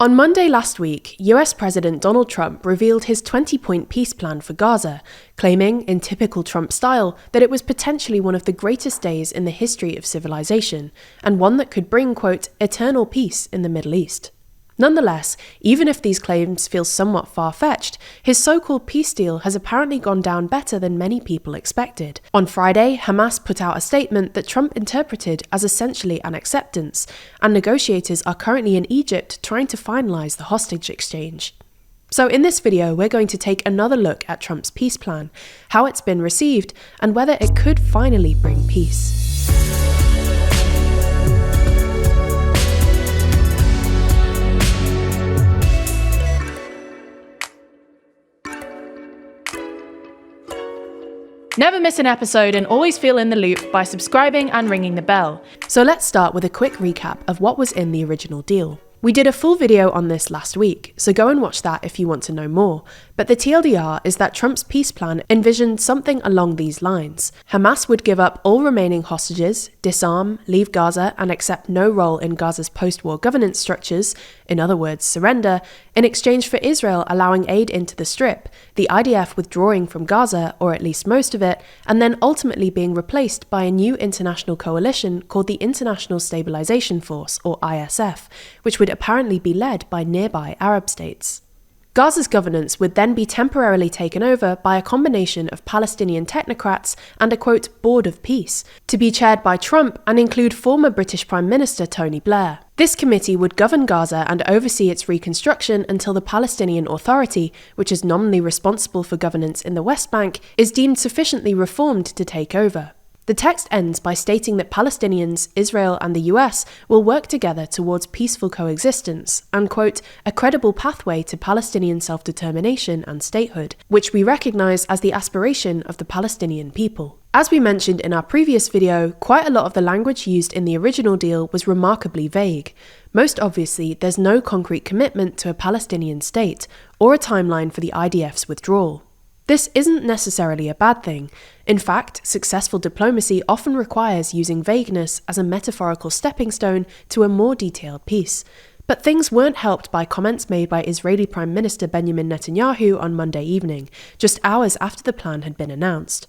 On Monday last week, US President Donald Trump revealed his 20-point peace plan for Gaza, claiming, in typical Trump style, that it was potentially one of the greatest days in the history of civilization, and one that could bring, quote, eternal peace in the Middle East. Nonetheless, even if these claims feel somewhat far-fetched, his so-called peace deal has apparently gone down better than many people expected. On Friday, Hamas put out a statement that Trump interpreted as essentially an acceptance, and negotiators are currently in Egypt trying to finalize the hostage exchange. So in this video, we're going to take another look at Trump's peace plan, how it's been received, and whether it could finally bring peace. Never miss an episode and always feel in the loop by subscribing and ringing the bell. So let's start with a quick recap of what was in the original deal. We did a full video on this last week, so go and watch that if you want to know more. But the TLDR is that Trump's peace plan envisioned something along these lines. Hamas would give up all remaining hostages, disarm, leave Gaza, and accept no role in Gaza's post-war governance structures, in other words, surrender, in exchange for Israel allowing aid into the Strip, the IDF withdrawing from Gaza, or at least most of it, and then ultimately being replaced by a new international coalition called the International Stabilization Force, or ISF, which would apparently be led by nearby Arab states. Gaza's governance would then be temporarily taken over by a combination of Palestinian technocrats and a, quote, board of peace, to be chaired by Trump and include former British Prime Minister Tony Blair. This committee would govern Gaza and oversee its reconstruction until the Palestinian Authority, which is nominally responsible for governance in the West Bank, is deemed sufficiently reformed to take over. The text ends by stating that Palestinians, Israel, and the US will work together towards peaceful coexistence and, quote, a credible pathway to Palestinian self-determination and statehood, which we recognize as the aspiration of the Palestinian people. As we mentioned in our previous video, quite a lot of the language used in the original deal was remarkably vague. Most obviously, there's no concrete commitment to a Palestinian state or a timeline for the IDF's withdrawal. This isn't necessarily a bad thing. In fact, successful diplomacy often requires using vagueness as a metaphorical stepping stone to a more detailed peace. But things weren't helped by comments made by Israeli Prime Minister Benjamin Netanyahu on Monday evening, just hours after the plan had been announced.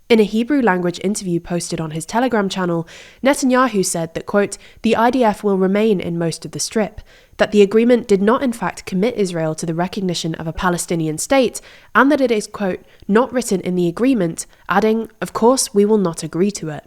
In a Hebrew language interview posted on his Telegram channel, Netanyahu said that, quote, the IDF will remain in most of the Strip, that the agreement did not in fact commit Israel to the recognition of a Palestinian state, and that it is, quote, not written in the agreement, adding, of course, we will not agree to it.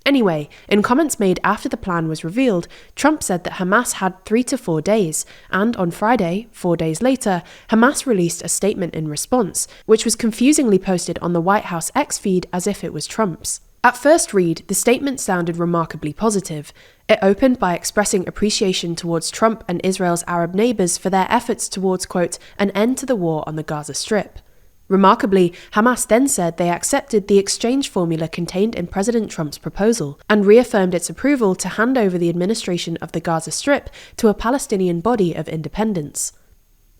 Anyway, in comments made after the plan was revealed, Trump said that Hamas had 3 to 4 days, and on Friday, 4 days later, Hamas released a statement in response, which was confusingly posted on the White House X feed as if it was Trump's. At first read, the statement sounded remarkably positive. It opened by expressing appreciation towards Trump and Israel's Arab neighbors for their efforts towards, quote, an end to the war on the Gaza Strip. Remarkably, Hamas then said they accepted the exchange formula contained in President Trump's proposal and reaffirmed its approval to hand over the administration of the Gaza Strip to a Palestinian body of independence.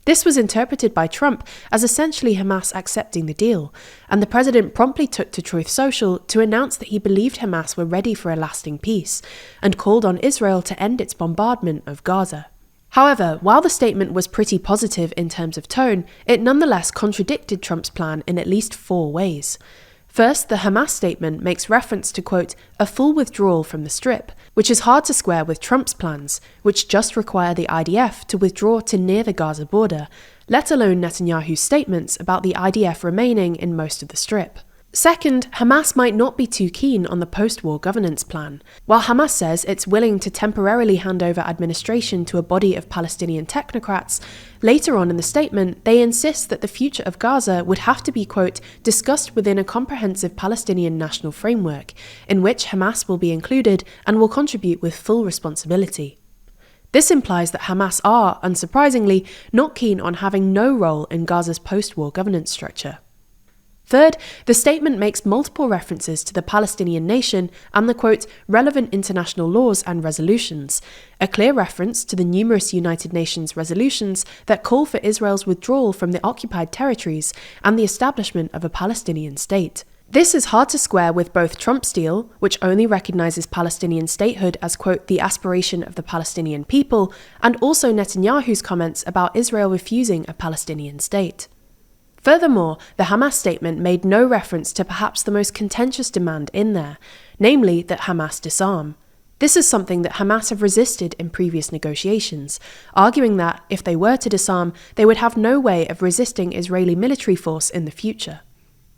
This was interpreted by Trump as essentially Hamas accepting the deal, and the president promptly took to Truth Social to announce that he believed Hamas were ready for a lasting peace, and called on Israel to end its bombardment of Gaza. However, while the statement was pretty positive in terms of tone, it nonetheless contradicted Trump's plan in at least 4 ways. First, the Hamas statement makes reference to, quote, a full withdrawal from the Strip, which is hard to square with Trump's plans, which just require the IDF to withdraw to near the Gaza border, let alone Netanyahu's statements about the IDF remaining in most of the Strip. Second, Hamas might not be too keen on the post-war governance plan. While Hamas says it's willing to temporarily hand over administration to a body of Palestinian technocrats, later on in the statement, they insist that the future of Gaza would have to be, quote, discussed within a comprehensive Palestinian national framework, in which Hamas will be included and will contribute with full responsibility. This implies that Hamas are, unsurprisingly, not keen on having no role in Gaza's post-war governance structure. Third, the statement makes multiple references to the Palestinian nation and the, quote, relevant international laws and resolutions, a clear reference to the numerous United Nations resolutions that call for Israel's withdrawal from the occupied territories and the establishment of a Palestinian state. This is hard to square with both Trump's deal, which only recognizes Palestinian statehood as, quote, the aspiration of the Palestinian people, and also Netanyahu's comments about Israel refusing a Palestinian state. Furthermore, the Hamas statement made no reference to perhaps the most contentious demand in there, namely that Hamas disarm. This is something that Hamas have resisted in previous negotiations, arguing that, if they were to disarm, they would have no way of resisting Israeli military force in the future.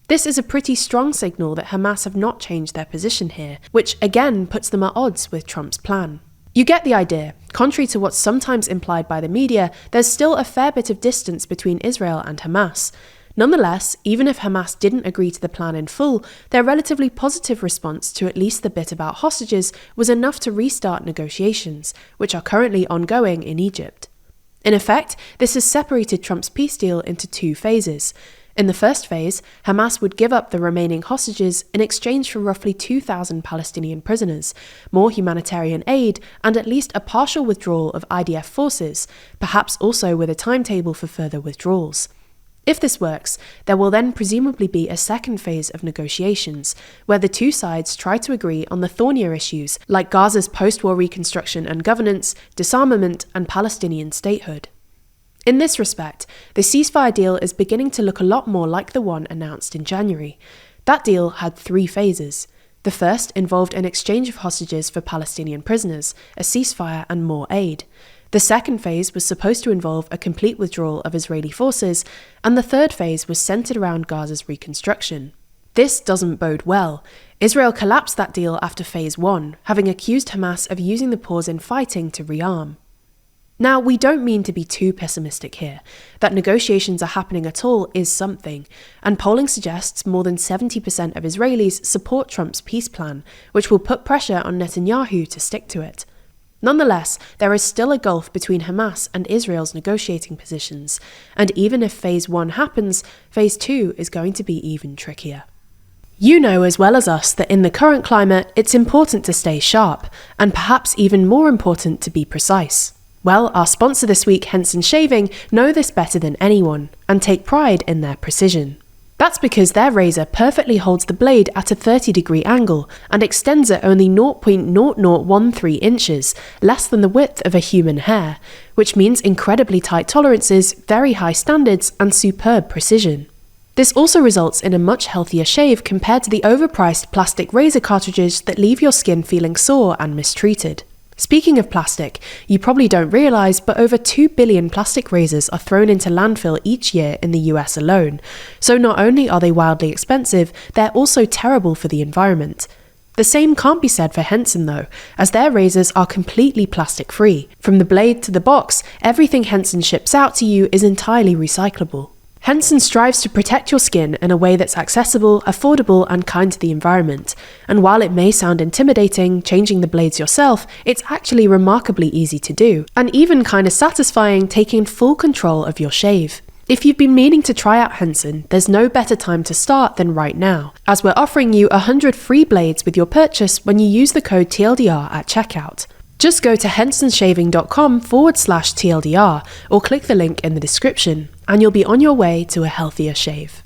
This is a pretty strong signal that Hamas have not changed their position here, which again puts them at odds with Trump's plan. You get the idea. Contrary to what's sometimes implied by the media, there's still a fair bit of distance between Israel and Hamas. Nonetheless, even if Hamas didn't agree to the plan in full, their relatively positive response to at least the bit about hostages was enough to restart negotiations, which are currently ongoing in Egypt. In effect, this has separated Trump's peace deal into two phases. In the first phase, Hamas would give up the remaining hostages in exchange for roughly 2,000 Palestinian prisoners, more humanitarian aid, and at least a partial withdrawal of IDF forces, perhaps also with a timetable for further withdrawals. If this works, there will then presumably be a second phase of negotiations, where the two sides try to agree on the thornier issues like Gaza's post-war reconstruction and governance, disarmament, and Palestinian statehood. In this respect, the ceasefire deal is beginning to look a lot more like the one announced in January. That deal had 3 phases. The first involved an exchange of hostages for Palestinian prisoners, a ceasefire, and more aid. The second phase was supposed to involve a complete withdrawal of Israeli forces, and the third phase was centered around Gaza's reconstruction. This doesn't bode well. Israel collapsed that deal after phase 1, having accused Hamas of using the pause in fighting to rearm. Now, we don't mean to be too pessimistic here. That negotiations are happening at all is something, and polling suggests more than 70% of Israelis support Trump's peace plan, which will put pressure on Netanyahu to stick to it. Nonetheless, there is still a gulf between Hamas and Israel's negotiating positions, and even if phase 1 happens, phase 2 is going to be even trickier. You know as well as us that in the current climate, it's important to stay sharp, and perhaps even more important to be precise. Well, our sponsor this week, Henson Shaving, know this better than anyone, and take pride in their precision. That's because their razor perfectly holds the blade at a 30-degree angle and extends at only 0.0013 inches, less than the width of a human hair, which means incredibly tight tolerances, very high standards, and superb precision. This also results in a much healthier shave compared to the overpriced plastic razor cartridges that leave your skin feeling sore and mistreated. Speaking of plastic, you probably don't realise, but over 2 billion plastic razors are thrown into landfill each year in the US alone. So not only are they wildly expensive, they're also terrible for the environment. The same can't be said for Henson though, as their razors are completely plastic-free. From the blade to the box, everything Henson ships out to you is entirely recyclable. Henson strives to protect your skin in a way that's accessible, affordable, and kind to the environment. And while it may sound intimidating, changing the blades yourself, it's actually remarkably easy to do, and even kind of satisfying taking full control of your shave. If you've been meaning to try out Henson, there's no better time to start than right now, as we're offering you 100 free blades with your purchase when you use the code TLDR at checkout. Just go to hensonshaving.com/TLDR or click the link in the description, and you'll be on your way to a healthier shave.